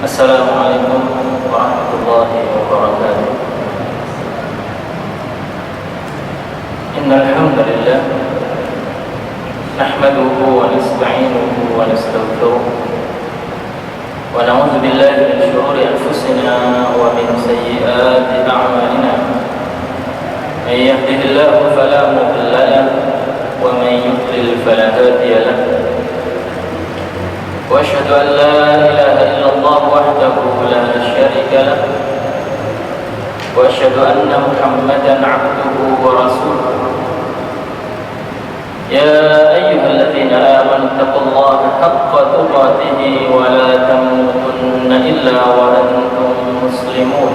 Assalamualaikum warahmatullahi wabarakatuh. Innal hamdalillah nahmaduhu wa nasta'inuhu wa nastaghfiruh wa na'udzu billahi min shururi anfusina wa min sayyiati a'malina. May yahdihillahu fala mudilla lahu wa may yudlil fala hadiya lahu. وأشهد أن لا إله إلا الله وحده لا شريك له وأشهد أن محمدا عبده ورسوله. يا أيها الذين آمنوا اتقوا الله حق تقاته ولا تموتن إلا وأنتم مسلمون.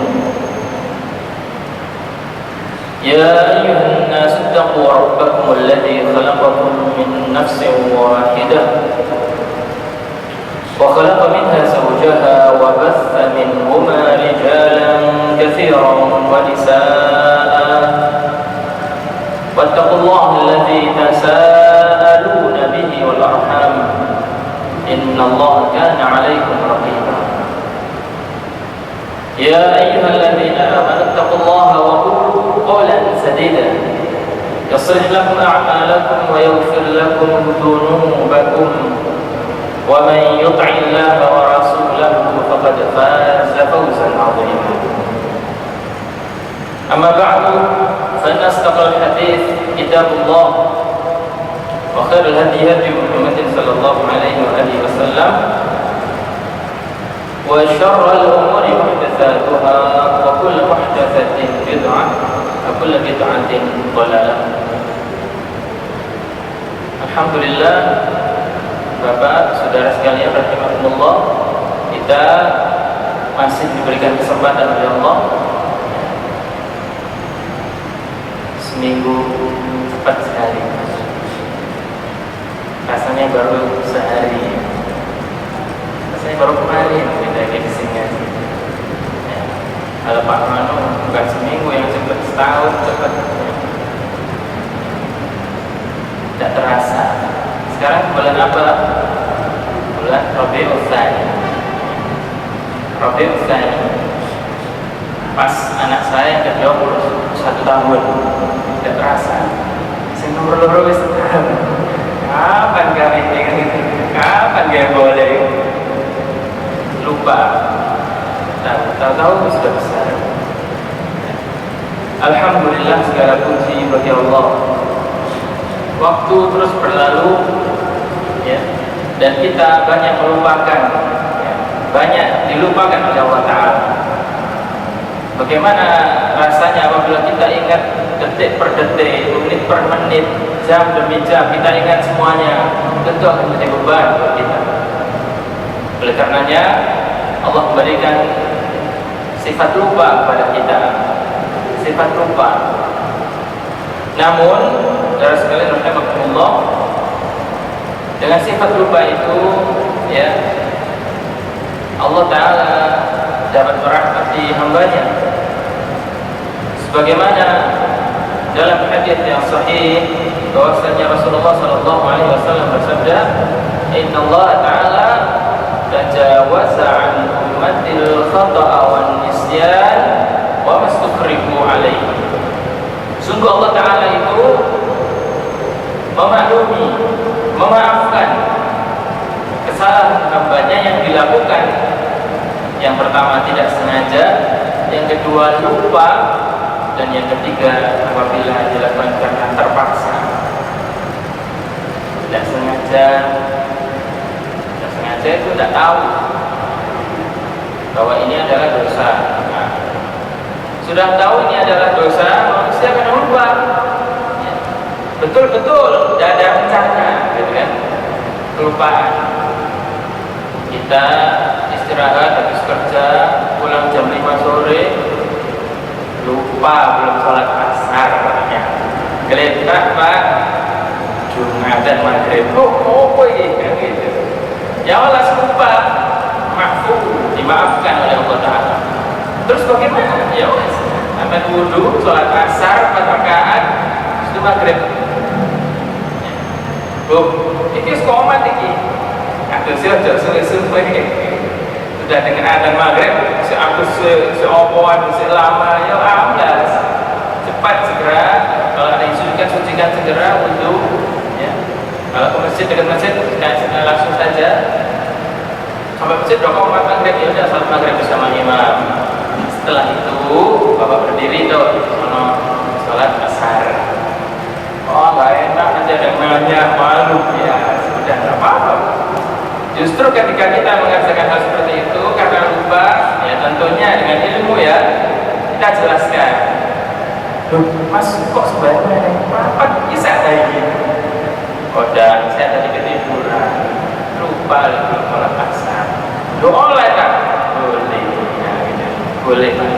يا أيها الناس اتقوا ربكم الذي خلقكم من نفس واحدة وخلق منها زوجها وبث منهما رجالا كثيرا ونساء واتقوا الله الذي تساءلون به والأرحام إن الله كان عليكم رقيبا. يا أيها الذين آمنوا اتقوا الله وقولوا قولا سديدا يصلح لكم أعمالكم ويغفر لكم ذنوبكم ومن يطع الله ورسوله فقد فاز فوزا عظيما. أما بعد فإن أصدق الحديث كتاب الله وخير الهدي هدي محمد صلى الله عليه وآله وسلم وشر الأمور محدثاتها وكل محدثة بدعة وكل بدعة ضلالة. Alhamdulillah, Bapak, saudara sekalian rahimakumullah, kita masih diberikan kesempatan oleh Allah. Seminggu cepat sekali. Rasanya baru sehari. Rasanya baru kemarin kita di sini. Ya. Kalau Pak Manu bukan seminggu yang cepat, setahun cepat. Tidak terasa. Sekarang bulan apa? Bulan Rabiul Tsani. Rabiul Tsani. Pas anak saya yang kedua umur 1 tahun. Tidak terasa. Saya nomor wis kapan kami ingin gitu? Kapan dia boleh? Lupa. Tahu-tahu sudah besar. Alhamdulillah, segala puji bagi Allah. Waktu terus berlalu, ya, dan kita banyak melupakan, ya, banyak dilupakan oleh Allah Ta'ala. Bagaimana rasanya apabila kita ingat detik per detik, menit per menit, jam demi jam, kita ingat semuanya, tentu akan menjadi beban buat kita. Oleh karenanya Allah memberikan sifat lupa kepada kita, sifat lupa. Namun, saudara sekalian rahimakumullah, dengan sifat lupa itu, ya, Allah Ta'ala dapat merahmati hambanya. Sebagaimana dalam hadis yang sahih bahwasanya Rasulullah SAW bersabda, Inna Allah Ta'ala tajawaza an ummatil khata'a wan nisyan wa mastukrihu alaihi. Sungguh Allah Ta'ala itu memaklumi, memaafkan kesalahan hambanya yang dilakukan. Yang pertama tidak sengaja, yang kedua lupa, dan yang ketiga apabila dilakukan karena terpaksa. Tidak sengaja itu tidak tahu bahwa ini adalah dosa. Nah, sudah tahu ini adalah dosa, manusia akan lupa. Ya. Betul-betul tidak ada rencana, gitu kan? Kelupaan. Kita istirahat habis kerja, pulang jam 5 sore, lupa belum sholat asar, ya. Geletak Pak, Jumatan maghrib, gitu. Ya Allah, lupa, dimaafkan oleh Allah Ta'ala. Terus bagaimana? Ya wes, sampai wudu, sholat asar, 4 rakaat, itu maghrib. Loh, ini komat ini. Aduh sih, aja suwe-suwe. sudah dengan adzan maghrib seopoan selama ya amblas cepat segera, kalau ada yang sucikan segera untuk ya. Kalau ke masjid, dekat masjid langsung saja sampai masjid rokok maghrib, ya udah salat maghrib bersama imam. Setelah itu bapak berdiri tuh sono salat asar. Oh nggak enak, nanti ada yang nanya, malu ya, sudah nggak apa-apa. Justru ketika kita mengerjakan hal seperti itu karena lupa, ya tentunya dengan ilmu ya kita jelaskan. Mas kok sebenarnya apa bisa kayak gini? Udah, saya tadi ketiduran, lupa kalau asar. Doa lah kan? Boleh, ya, gitu. Boleh Pak.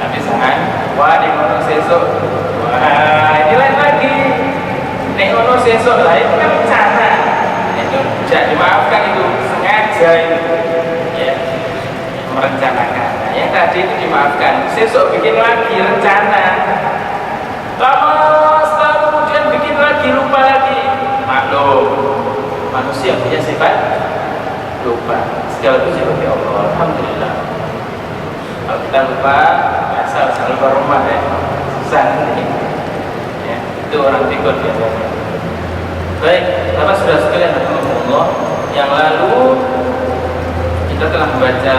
Tapi jangan, wah di ngono sesuk, wah ini lain lagi. Nek ngono sesuk lah itu kan rencana. Itu tidak dimaafkan, itu sengaja itu, ya, merencanakan. Nah, yang tadi itu dimaafkan. Sesuk bikin lagi rencana. Lama setelah kemudian bikin lagi, lupa lagi. Maklum, manusia punya sifat lupa. Segala itu seperti Allah. Alhamdulillah. Kalau kita lupa, asal jangan lupa rumah ya. Susah nanti. Ya, itu orang pikir biasanya. Baik, Bapak sudah sekalian Allah. Yang lalu kita telah membaca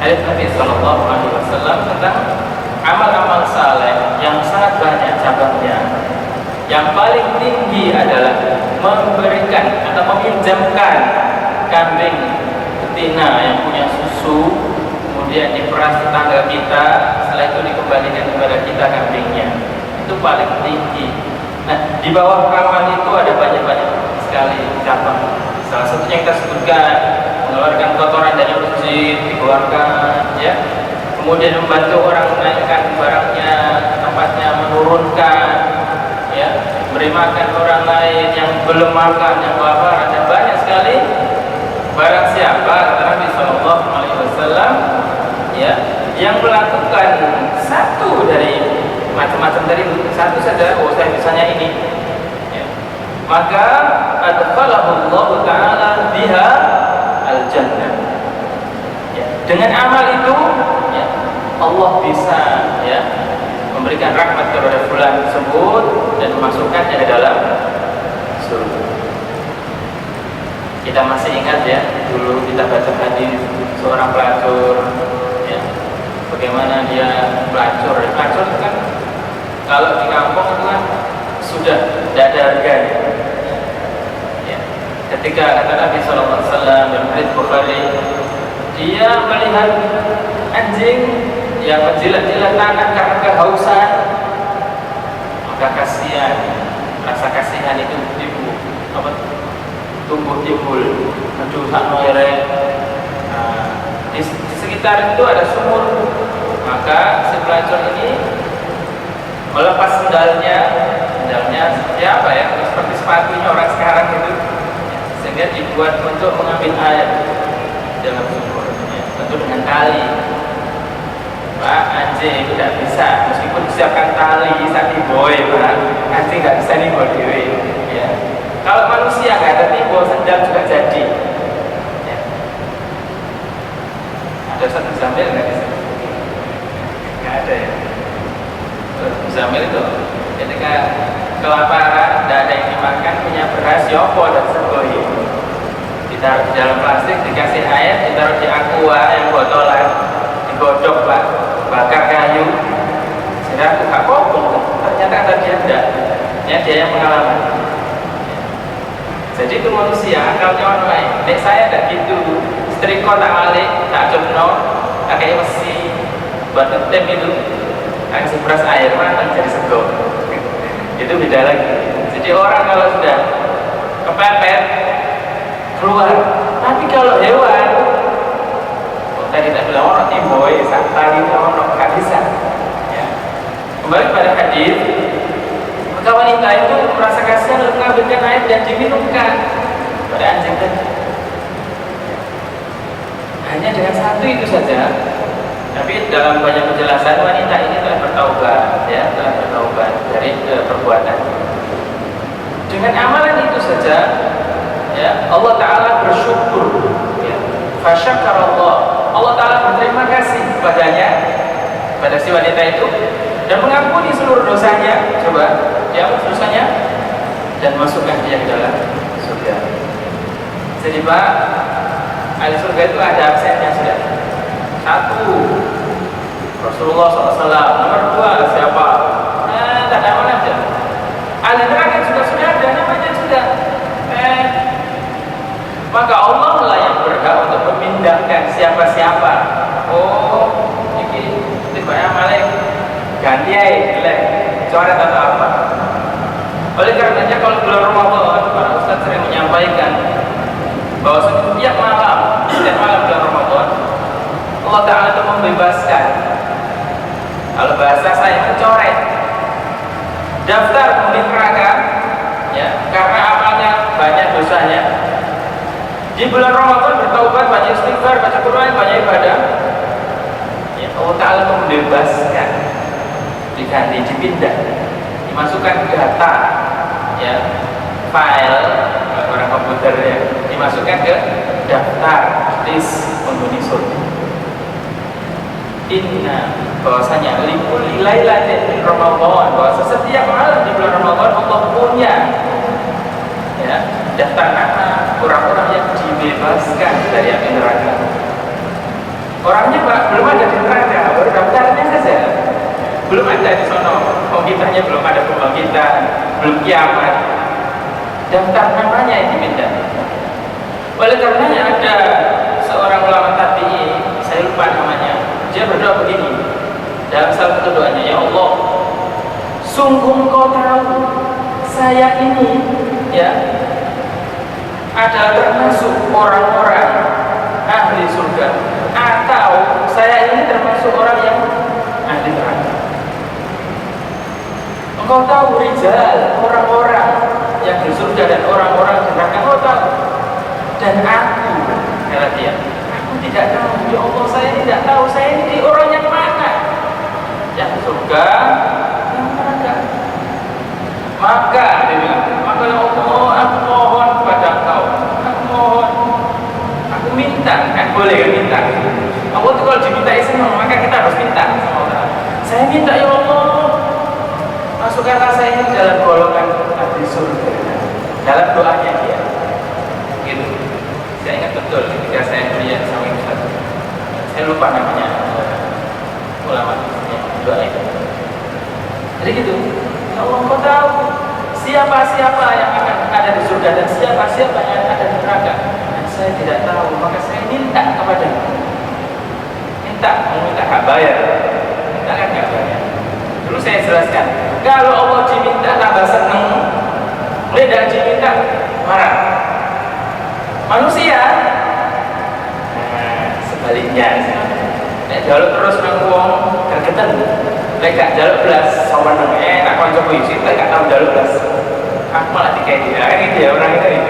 hadis Nabi Sallallahu Alaihi Wasallam tentang amal-amal saleh yang sangat banyak cabangnya. Yang paling tinggi adalah memberikan atau meminjamkan kambing betina yang punya susu, kemudian diperas tetangga kita, setelah itu dikembalikan kepada kita kambingnya. Itu paling tinggi. Nah, di bawah amal itu ada banyak-banyak sekali cabang. Salah satunya yang kita sebutkan, mengeluarkan kotoran dari masjid, dikeluarkan, ya. Kemudian membantu orang menaikkan barangnya, tempatnya, menurunkan, ya, beri makan orang lain yang belum makan, yang kelaparan, dan banyak sekali. Barang siapa, kata Nabi Sallallahu Alaihi Wasallam, ya, yang melakukan satu dari macam-macam dari satu saja, oh saya misalnya ini, ya, maka adkhalahu Allah Taala biha al-jannah. Ya, dengan amal itu, ya, Allah bisa, ya, memberikan rahmat kepada fulan tersebut dan memasukkannya ke dalam surga. Kita masih ingat ya, dulu kita baca hadis seorang pelacur, ya, bagaimana dia pelacur. Pelacur itu kan kalau di kampung itu kan sudah tidak ada harganya. Ya. Ketika kata Nabi Sallallahu Alaihi Wasallam dalam hadis Bukhari, dia melihat anjing yang menjilat-jilat tangan karena kehausan, maka kasihan, rasa kasihan itu tumbuh timbul. Aduh, sakno ere. Nah, di sekitar itu ada sumur, maka si pelacur ini melepas sendalnya seperti apa ya, seperti sepatunya orang sekarang itu, sehingga dibuat untuk mengambil air dalam sumur, ya, tentu dengan tali. Pak, anjing tidak bisa, meskipun disiapkan tali, sati boy, Pak, anjing nggak bisa nih buat diri, ya. Kalau manusia nggak ada timbul, sendal juga jadi. Ya. Ada satu Zamil nggak di sini? Nggak ada ya. Zamil itu ketika kelaparan, tidak ada yang dimakan, punya beras, yopo dan sebagainya. Ditaruh di dalam plastik, dikasih air, ditaruh di aqua yang botolan, digodok Pak, bakar kayu. Sehingga aku gak popong, ternyata kata dia tidak. Ya, dia yang pengalaman. Jadi itu manusia, akalnya orang lain. Nek saya tidak gitu, setrika tak balik, tak jemno, tak kayak besi, buat tem itu, kasih beras air, mana jadi sego. Itu beda lagi. Jadi orang kalau sudah kepepet, keluar. Tapi kalau hewan, tadi tak bilang orang timboy, saat tali orang nggak bisa. Ya. Kembali pada hadis. Maka wanita itu merasa kasihan lalu mengambilkan air dan diminumkan pada anjing tadi. Hanya dengan satu itu saja. Tapi dalam banyak penjelasan wanita ini telah bertaubat, ya, telah bertaubat dari perbuatan. Dengan amalan itu saja, ya, Allah Taala bersyukur. Ya. Fasyakarallah, Allah Ta'ala berterima kasih kepadanya, pada si wanita itu, dan mengampuni seluruh dosanya. Coba dihapus dosanya dan masukkan dia ke dalam surga. Jadi Pak, ahli surga itu ada absennya sudah. Satu, Rasulullah SAW. Nomor dua, siapa? Tak ada mana aja. Ahli neraka juga sudah ada, namanya sudah. Maka Allah lah yang berhak untuk memindahkan siapa-siapa. Oh, ini banyak malah ganti aja, coret atau apa. Oleh karenanya kalau bulan Ramadan, para ustaz sering menyampaikan bahwa setiap malam bulan Ramadan, Allah Ta'ala itu membebaskan, kalau bahasa saya mencoret daftar penghuni neraka, ya, karena amalnya banyak dosanya. Di bulan Ramadan bertaubat, banyak istighfar, baca Quran, banyak ibadah, ya, Allah Ta'ala membebaskan, diganti, dipindah, dimasukkan data, ya, file orang komputer, ya, dimasukkan ke daftar list penghuni surga. Inna, bahwasanya likulli lailatin min Ramadan, bahwa setiap malam di bulan Ramadan Allah punya, ya, daftar nama orang-orang yang dibebaskan dari api neraka. Orangnya Pak belum ada di neraka, baru daftarnya saja. Belum ada di sono, pembangkitannya belum ada pembangkitan, belum kiamat. Daftar namanya yang dipindah. Oleh karenanya ada seorang ulama tabi'in, saya lupa namanya, dia berdoa begini dalam salah satu doanya, ya Allah, sungguh Engkau tahu saya ini, ya, adalah termasuk orang-orang ahli surga, atau saya ini termasuk orang yang ahli neraka. Engkau tahu rijal, orang-orang yang di surga dan orang-orang di neraka, Engkau tahu. Dan aku, kata dia, aku tidak tahu. Ya Allah, saya tidak tahu saya ini di orang yang mana, yang surga, yang neraka. Maka dia bilang, maka ya Allah, aku mohon kepada Engkau, aku mohon, aku minta, kan boleh kan minta. Allah itu kalau diminta senang, maka kita harus minta sama Allah. Saya minta ya Allah, masukkanlah saya ini dalam golongan ahli surga. Dalam doanya dia, gitu. Saya ingat betul ketika saya kuliah sama Ustaz, saya lupa namanya ulama doa itu. Jadi gitu, ya Allah, Engkau tahu siapa-siapa yang akan ada di surga dan siapa-siapa yang ada di neraka, dan saya tidak tahu, maka saya minta kepada minta hak bayar, minta kan hak bayar. Dulu saya jelaskan, kalau Allah diminta tambah seneng, tidak diminta marah. Manusia, sebaliknya, jaluk terus nangkuang gergetan, mereka jaluk belas, sawan nak konco puisi, mereka tahu jaluk belas. Aku malah dikai dia, ini dia orang itu.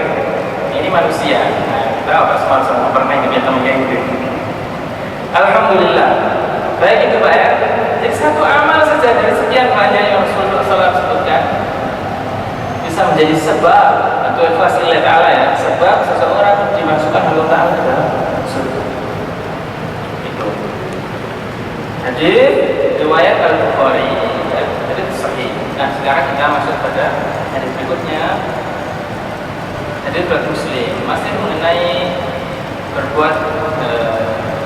Ini manusia. Nah, kita apa semua pernah punya teman kayak gitu. Alhamdulillah. Baik itu Pak ya. Jadi satu amal saja dari sekian banyak yang Rasulullah SAW sebutkan bisa menjadi sebab atau ikhlas lillahi ta'ala, ya, sebab seseorang dimasukkan Allah Ta'ala ke dalam surga. Itu. Jadi riwayat Al-Bukhari, ya, itu sahih. Nah sekarang kita masuk pada hadis berikutnya. Hadis riwayat Muslim masih mengenai berbuat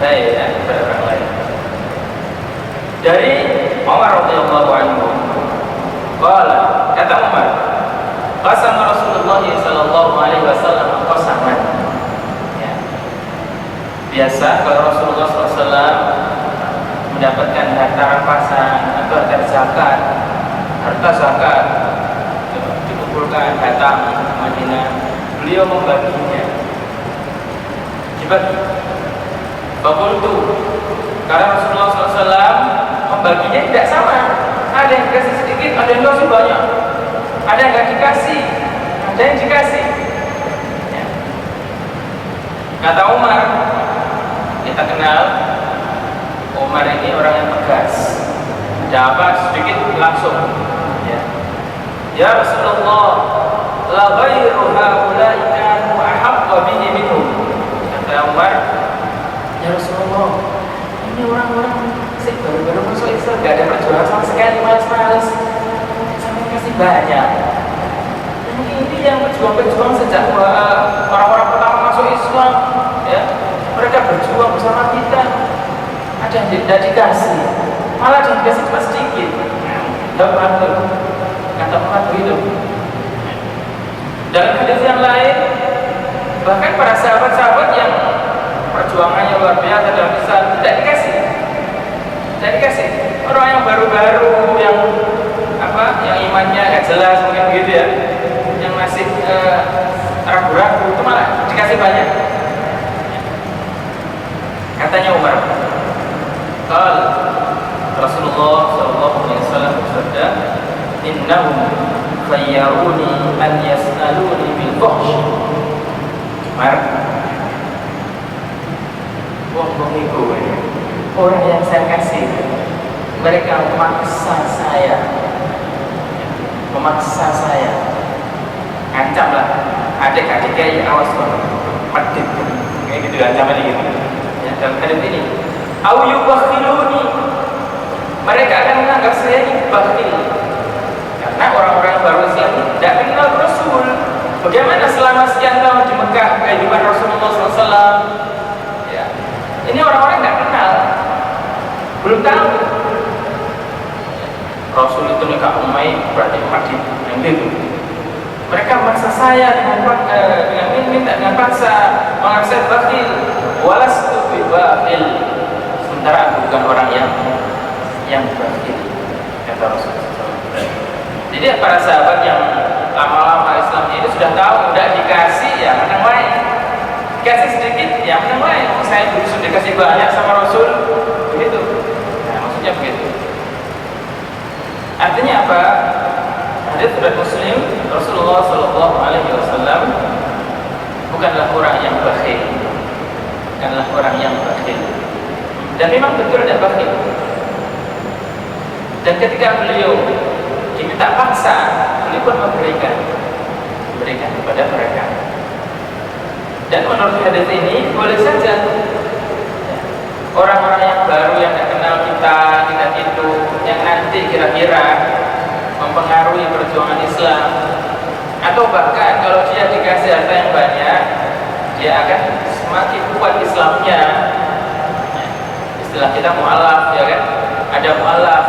baik, ya, kepada orang lain. Dari Umar radhiyallahu anhu, kata Umar, qasam Rasulullah sallallahu alaihi wasallam qasaman. Ya. Biasa kalau Rasulullah SAW mendapatkan harta rampasan atau harta zakat dikumpulkan, datang ke Madinah, beliau membaginya, dibagi. Bakultu, karena Rasulullah SAW membaginya tidak sama. Ada yang dikasih sedikit, ada yang dikasih banyak. Ada yang nggak dikasih, ada yang dikasih. Ya. Kata Umar, kita kenal Umar ini orang yang tegas. Ada apa sedikit langsung. Ya Rasulullah, la ghairu haula'i kanu ahabba bihi minhum. Kata Umar, ya Rasulullah, ini orang-orang sih baru-baru masuk Islam, gak ada perjuangan sama sekali, males-males, sampai kasih banyak. Ini yang berjuang sejak orang-orang pertama masuk Islam, ya, mereka berjuang bersama kita, ada yang tidak dikasih, malah yang dikasih cuma sedikit. Kata Muhammad begitu. Dalam hadis yang lain, bahkan para sahabat-sahabat yang perjuangannya luar biasa dalam Islam tidak dikasih. Orang yang baru-baru, yang imannya agak jelas mungkin begitu ya, yang masih ragu-ragu, itu malah dikasih banyak. Katanya Umar, kalau Rasulullah SAW bersabda, innahum khayyaruni an yas'aluni bil fuhsh. Umar, wong itu orang yang saya kasih, mereka memaksa saya, ancamlah adik-adiknya, ya awas medit, kayak gitu ancamannya gitu. Ya, dalam hadis ini, au yubakhiluni, mereka akan menganggap saya ini bakhil, karena orang-orang baru Islam tidak kenal Rasul. Bagaimana selama sekian tahun di Mekah kehidupan Rasulullah SAW? Ya, ini orang-orang tidak kenal, belum tahu. Rasul itu nikah umai berarti mati yang itu. Mereka memaksa saya dengan minta dengan paksa, menganggap saya bakhil, walastu bi bakhil, sementara aku bukan orang yang bakhil, kata Rasulullah. Jadi para sahabat yang lama-lama Islam itu sudah tahu, tidak dikasih ya menang main, dikasih sedikit ya menang main. Saya dulu sudah dikasih banyak sama Rasul, begitu. Nah, maksudnya begitu. Artinya apa? Hadits riwayat Muslim, Rasulullah SAW bukanlah orang yang bakhil, dan memang betul tidak bakhil. Dan ketika beliau diminta paksa, beliau pun memberikan kepada mereka. Dan menurut hadis ini boleh saja orang-orang yang baru yang tidak kenal kita itu, yang nanti kira-kira mempengaruhi perjuangan Islam, atau bahkan kalau dia dikasih harta yang banyak, dia akan semakin kuat Islamnya. Istilah kita mu'alaf, ya kan? Ada mu'alaf,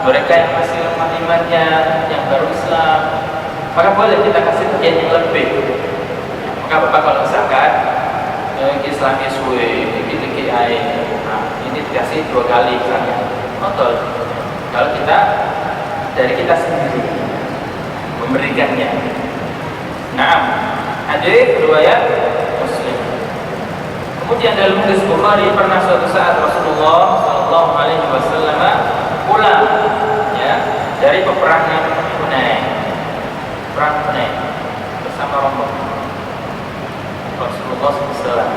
mereka yang masih lemah imannya, yang baru Islam, maka boleh kita kasih bagian yang lebih. Maka Bapak kalau misalkan Islamnya suwe, dikit-dikit air, ini dikasih 2 kali misalnya, nonton. Kalau kita dari kita sendiri memberikannya. Nah, hadis riwayat Muslim. Kemudian dalam hadis Bukhari, pernah suatu saat Rasulullah SAW pulang, ya, dari peperangan perang Hunain bersama rombongan. Rasulullah SAW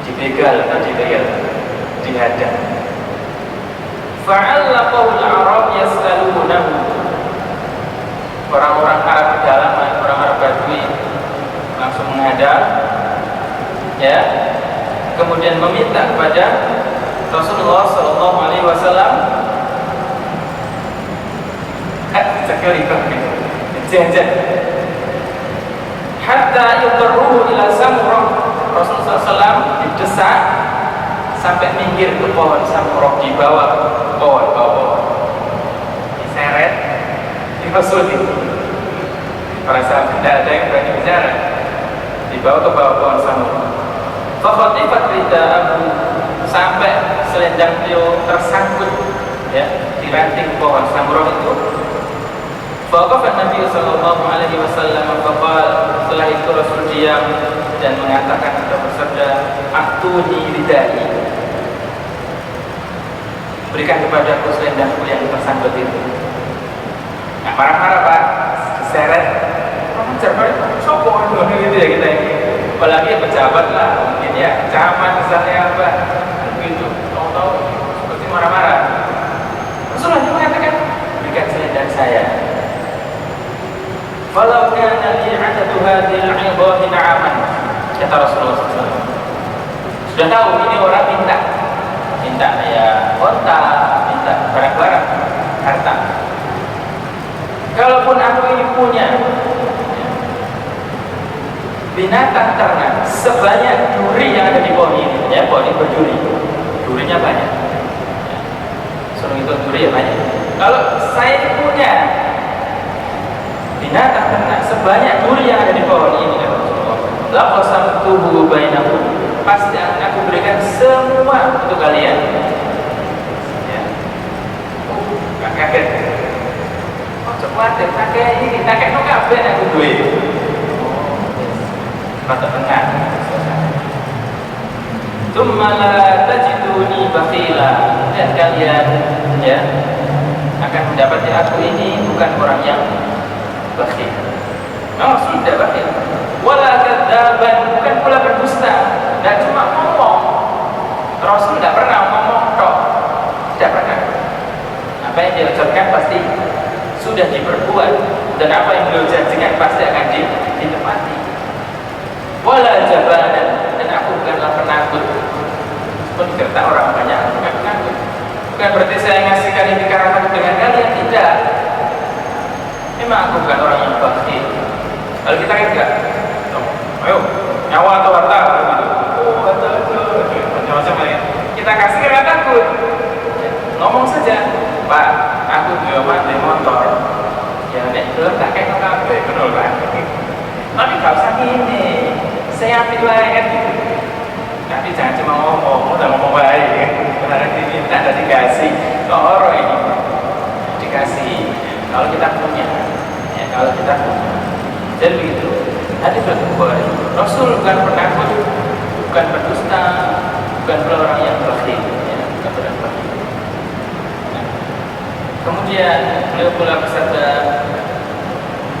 dibegal, dihadang. Fa'allaqahu al-Arab yas'alunahu. Orang-orang Arab pedalaman, orang Arab Badui langsung menghadap, ya, kemudian meminta kepada Rasulullah SAW. Sekali jangan hatta yuqarruhu ila samurah. Rasulullah SAW didesak sampai minggir ke pohon samurah, di bawah pohon, diseret, dimasukin. Para sahabat tidak ada yang berani bicara, dibawa ke bawah pohon samurah. Fakhatifat rida'ahu, sampai selendang beliau tersangkut, ya, di ranting pohon samurah itu. Faqafa Nabi sallallahu alaihi wasallam faqala, setelah itu Rasul diam dan mengatakan atau bersabda, "Atuni ridai." Berikan kepadaku selendangku yang tersangkut itu. Nah, marah-marah Pak, diseret. Sopo gitu ya kita ini. Apalagi pejabat lah, mungkin ya, camat misalnya apa, begitu. Tahu-tahu seperti marah-marah. Rasulullah mengatakan, berikan selendang saya. Walau kana li 'adadu hadhil 'idhahi na'aman, kata Rasulullah SAW. Sudah tahu ini orang minta ya onta, minta barang-barang, harta. Kalaupun aku ini punya binatang ternak sebanyak duri yang ada di pohon ini, ya pohon ini berduri, durinya banyak. Suruh itu duri ya banyak. Kalau saya ini punya binatang ternak sebanyak duri yang ada di pohon ini, kata Rasulullah, laqasamtuhu bainakum, pasti akan aku berikan semua untuk kalian. Ya. Gak kaget. Oh cepat deh, kakek no kabeh aku duit. Mata tengah. Tsumma la tajiduni bakhila. Dan kalian ya akan mendapati aku ini bukan orang yang bakhil. Oh, tidak bakhil. Wala kadzaban, bukan pula berdusta. Dan cuma ngomong. Rasul tidak pernah ngomong tok. Tidak pernah. Apa yang dia ucapkan pasti sudah diperbuat, dan apa yang beliau janjikan pasti akan ditepati. Wala jabanan, dan aku bukanlah penakut. Pun dikata orang banyak, bukan penakut. Bukan berarti saya ngasihkan ini karena takut dengan kalian, tidak. Memang aku bukan orang yang bakhil. Kalau kita kan enggak, ayo nyawa atau harta, oh betul, macam-macam ya. Kita kasih karena takut. Ngomong saja, Pak, aku juga di motor. Ya nek belum tak kayak kabeh, betul kan? Tapi gak usah gini. Saya ambil lain gitu. Tapi jangan cuma ngomong, udah ngomong baik. Karena diminta dan dikasih. Orang ini dikasih. Kalau kita punya, ya kalau kita punya. Dan begitu. Tadi berkumpul. Rasul bukan penakut, bukan berdusta, bukan pula orang yang bakhil, ya, bukan orang bakhil. Kemudian beliau pula bersabda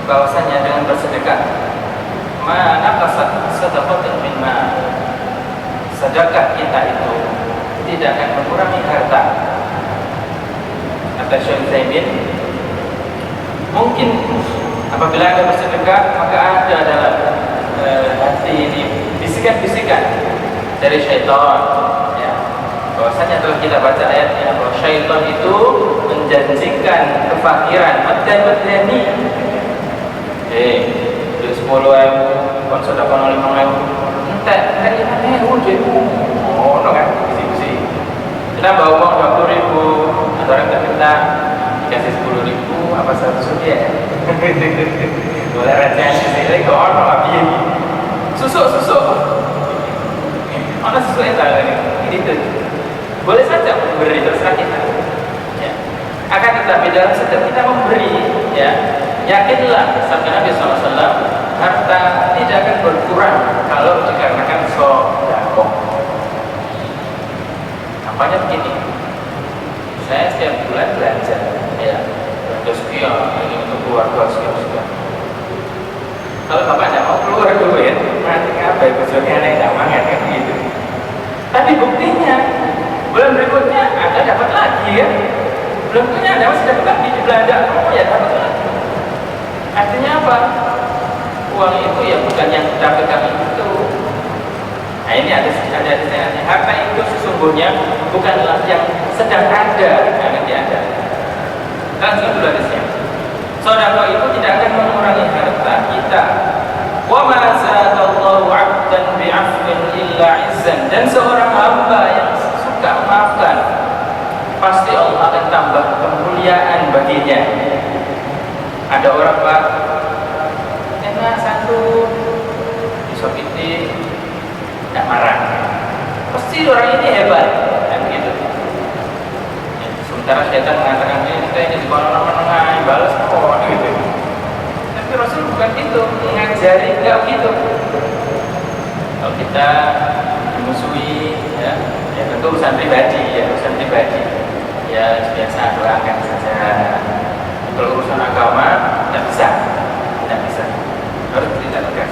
bahwasanya dengan bersedekah, mana kasat sedekah minma, sedekah kita itu tidak akan mengurangi harta. Kata Syekh Utsaimin, mungkin apabila ada bersedekah maka ada dalam hati ini bisikan-bisikan dari syaitan, ya, bahwasanya telah kita baca ayatnya bahwa syaitan itu menjanjikan kefakiran, medani. Duit 10.000, kon sedekah 5.000, entek dari mana duitmu? Oh, no kan, bisi-bisi. Kita bawa uang 20.000, ada orang kita dikasih 10.000, apa 100 ya? Boleh recensi sih, kok ono api ini. Susuk. Ono susuk yang ini tuh. Boleh saja memberi, terserah kita. Ya. Akan tetapi dalam setiap kita memberi, ya, yakinlah sabda Nabi SAW, harta tidak akan berkurang kalau dikarenakan sedekah. Apanya begini? Saya setiap bulan belanja, ya, belanja sekian, ini untuk keluarga sekian. Kalau bapak tidak mau keluar duit, nanti ngapain besoknya ada yang mangan kan gitu. Tapi buktinya bulan berikutnya Anda dapat lagi ya. Bulan berikutnya Anda masih dapat lagi di belanja, oh ya dapat lagi. Artinya apa? Uang itu ya bukan yang kita pegang itu. Nah ini ada harta itu sesungguhnya bukanlah yang sedang ada, nanti ada. Langsung dulu hadisnya. Sedekah itu tidak akan mengurangi harta kita. Wa ma zadallahu 'abdan bi'afwin illa 'izzan, dan seorang hamba yang suka memaafkan pasti Allah akan tambah kemuliaan baginya. Ada orang Pak, enak santun, disakiti, tidak marah. Pasti orang ini hebat, kan gitu. Ya, sementara setan mengatakan ini kayaknya di menengah balas kok gitu. Tapi Rasul bukan itu, mengajari enggak gitu. Kalau kita dimusuhi, ya tentu urusan pribadi, ya biasa doakan saja. Kalau urusan agama tidak bisa, harus tidak tegas.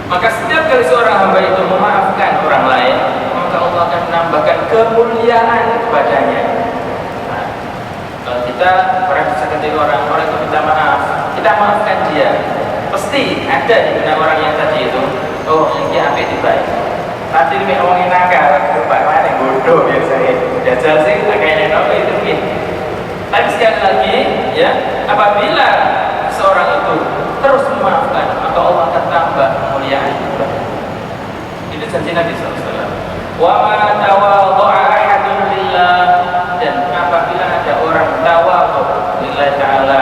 Maka setiap kali seorang hamba itu memaafkan orang lain, maka Allah akan menambahkan kemuliaan kepadanya. Nah, kalau kita pernah disakiti orang itu minta maaf, kita maafkan dia, pasti ada di benak orang yang tadi itu, oh ini apik dibaik. Nanti ini ngomongin nakal, Pak mana bodoh biasanya. Jajal sih, kayaknya nopo itu mungkin. Tapi sekali lagi, ya, apabila seorang itu terus memaafkan, maka Allah akan tambah kemuliaan. Itu janji Nabi SAW. Wa ma tawadha'a ahadun lillah, dan apabila ada orang tawadhu lillahi ta'ala,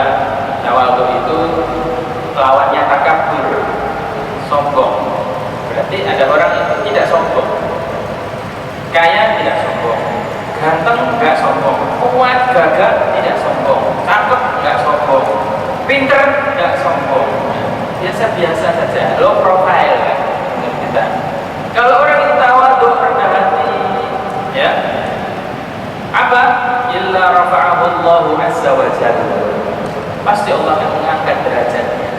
tawadhu itu lawannya takabur, sombong. Berarti ada orang yang tidak sombong, kaya tidak sombong, ganteng enggak sombong, kuat gagah tidak sombong, cakep enggak sombong, pinter enggak sombong, biasa-biasa saja, low profile kan kita. Kalau orang itu tawadhu, rendah hati, ya, apa? Illa rafa'ahu Allahu azza wa jalla, pasti Allah akan mengangkat derajatnya.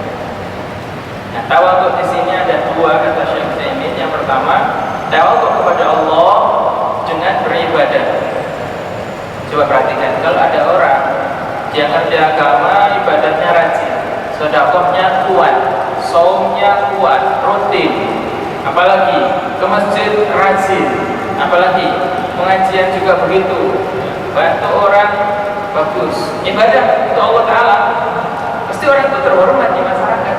Nah, tawadhu di sini ada dua kata Syekh Utsaimin. Yang pertama, tawadhu kepada Allah dengan beribadah. Coba perhatikan, kalau ada orang yang ngerti agama, ibadahnya rajin, sedekahnya kuat, saumnya kuat, rutin, apalagi ke masjid rajin, apalagi pengajian juga begitu, bantu orang bagus, ibadah untuk Allah Ta'ala, pasti orang itu terhormat di masyarakat.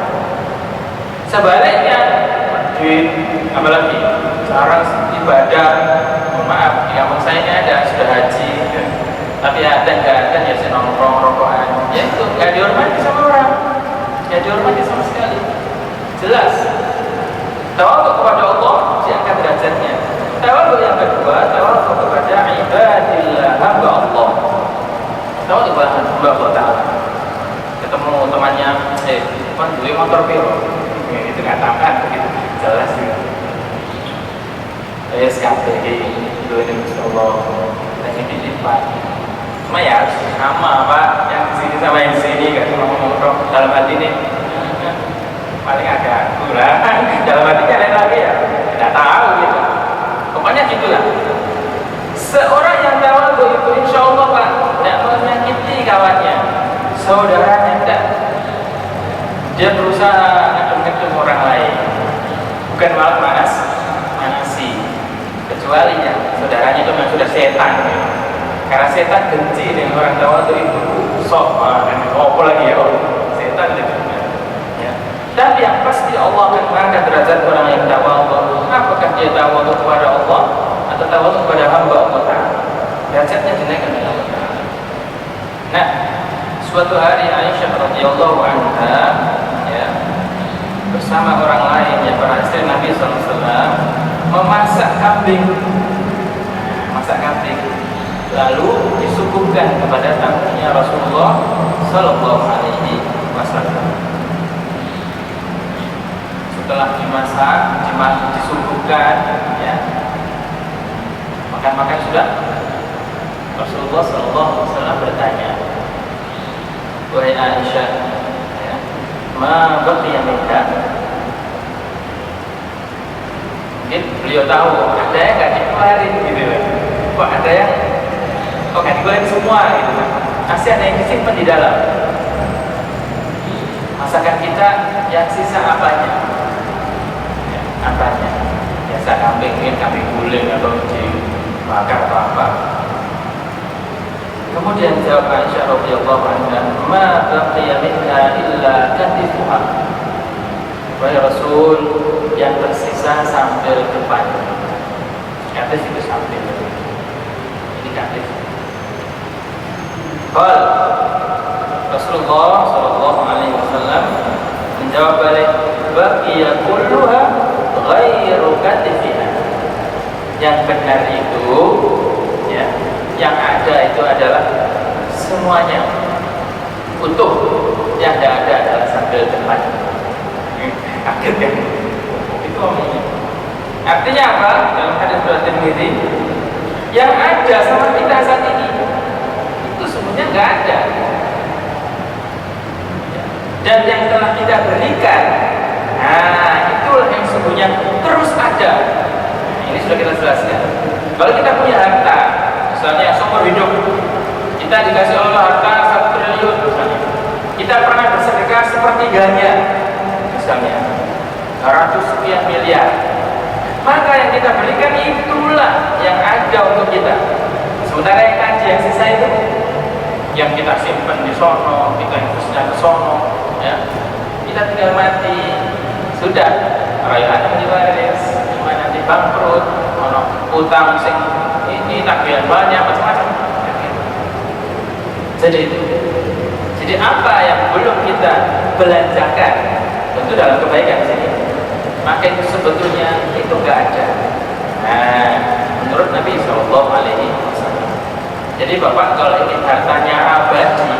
Sebaliknya, masjid, apalagi jarang ibadah, mohon maaf, di kampung saya ini ada sudah haji, ya. Tapi ada nggak ada ya saya nongkrong rokokan, ya itu nggak dihormati sama orang, nggak dihormati sama sekali. Jelas. Tawadhu kepada Allah diangkat derajatnya. Tawadhu yang kedua, tawadhu kepada ibadillah, hamba Allah. Tawadhu kepada hamba Allah Ta'ala. Ketemu temannya, kan beli motor piro, itu nggak tampak begitu, jelas ya. SKP itu Insya Allah hanya dilipat. Cuma ya sama Pak, yang di sini sama yang di sini, gak cuma ngomong dalam hati ini. Paling agak kurang, dalam hatinya lain lagi ya, tidak tahu gitu. Pokoknya gitulah. Seorang yang tawadhu itu insya Allah Pak tidak menyakiti kawannya, saudaranya tidak. Dia berusaha ngedum-ngedum orang lain, bukan malah manasi. Kecuali ya saudaranya itu memang sudah setan. Karena setan benci dengan orang tawadhu itu, sok dan apa lagi ya, setan itu. Tapi yang pasti Allah akan mengangkat derajat orang yang tawadhu. Apakah dia tawadhu kepada Allah atau tawadhu kepada hamba Allah Ta'ala, derajatnya dinaikkan oleh Allah Ta'ala. Nah, suatu hari Aisyah radhiyallahu anha, ya, bersama orang lain yang berhasil Nabi SAW memasak kambing, lalu disuguhkan kepada tamunya Rasulullah Sallallahu Alaihi Wasallam. Setelah dimasak, disuguhkan, ya, makan sudah, Rasulullah Sallallahu Alaihi Wasallam bertanya, wahai Aisyah, ya, ma baqiya minka. Mungkin beliau tahu ada yang nggak dikeluarin gitu kan, kok ada yang nggak dikeluarin semua gitu kan, masih ada yang disimpan di dalam masakan kita, yang sisa apanya, ya, biasa kambing guling atau dibakar atau apa. Kemudian jawab Aisyah radhiyallahu anha, ma baqiya minha illa katifuha. Wahai Rasul, yang tersisa sambil depan. Katif itu sambil. Ini katif. Qal Rasulullah sallallahu alaihi wasallam menjawab balik, baqiya kulluha ghairu katifiha. Yang benar itu, ya, yang ada itu adalah semuanya utuh, yang tidak ada adalah sambil depan. Kaget kan? Itu omongnya. Artinya apa? Dalam hadis riwayat Tirmidzi, yang ada sama kita saat ini itu sebenarnya nggak ada. Dan yang telah kita berikan, nah itulah yang sesungguhnya terus ada. Ini sudah kita jelaskan. Kalau kita punya harta, misalnya seumur hidup, kita dikasih Allah harta 1 triliun misalnya, kita pernah bersedekah sepertiganya, misalnya 100 sekian miliar, maka yang kita berikan itulah yang ada untuk kita. Sementara yang tadi yang sisa itu yang kita simpan di sono, kita investasikan ke sono, ya, kita tinggal mati, sudah rayuan diwaris, cuma nanti bangkrut, utang sing ini tagihan banyak macam-macam. Jadi apa yang belum kita belanjakan tentu dalam kebaikan sini, maka itu sebetulnya itu nggak ada. Nah, menurut Nabi Shallallahu Alaihi Wasallam. Jadi bapak kalau ingin hartanya abadi,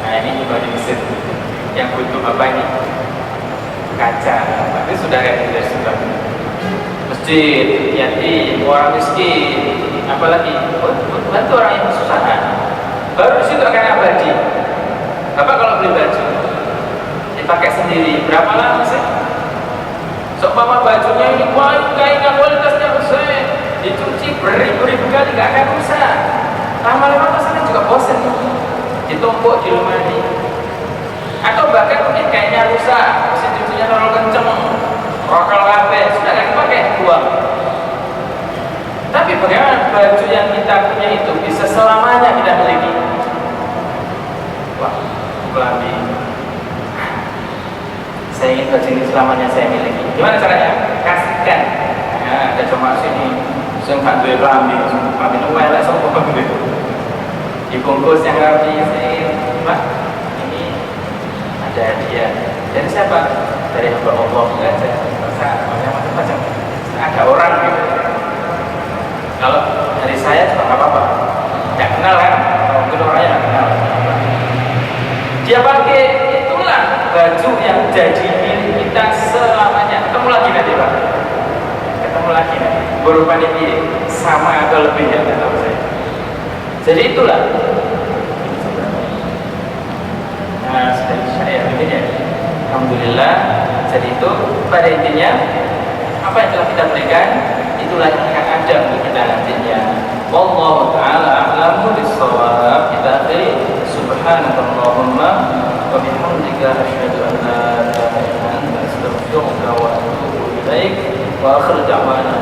nah ini juga di Mesir yang butuh apa ini? Kaca. Tapi sudah reguler sudah. Masjid, yatim, orang miskin, apalagi bantu orang yang kesusahan. Baru di situ akan abadi. Bapak kalau beli baju dipakai sendiri, berapa lama sih? Seumpama bajunya ini kainnya kualitasnya besar, dicuci beribu-ribu kali gak akan rusak. Lama-lama pastinya juga bosan, ditumpuk di lemari. Atau bahkan mungkin kainnya rusak, mesin cucinya terlalu kenceng, rokal kabeh, sudah gak dipakai, buang. Tapi bagaimana baju yang kita punya itu bisa selamanya kita miliki? Wah, kelambi. Saya ingin baju ini selamanya saya miliki. Gimana caranya? Kasihkan. Nah, ada cuma sini, saya nggak duit kelambi, kelambi numel lah semua gitu. Dibungkus yang rapi, Pak, ini ada hadiah. Dari siapa? Dari hamba Allah, nggak ada. Macam-macam. Ada orang gitu. Kalau dari saya juga nggak apa-apa. Nggak kenal kan? Kalau mungkin orangnya nggak kenal. Dia pakai itulah baju yang jadi milik kita selamanya. Ketemu lagi nanti Pak. Ketemu lagi nanti. Berupa ini sama atau lebih ya nggak tahu saya. Jadi itulah. Nah, saya begini ya. Alhamdulillah. Jadi itu pada intinya apa yang telah kita berikan itulah yang akan ada untuk kita nantinya. Wallahu ta'ala a'lamu bis-shawab. Kita akhiri subhanakallahumma wa bihamdika asyhadu an la ilaha illa anta astaghfiruka wa atubu ilaik wa akhiru da'wana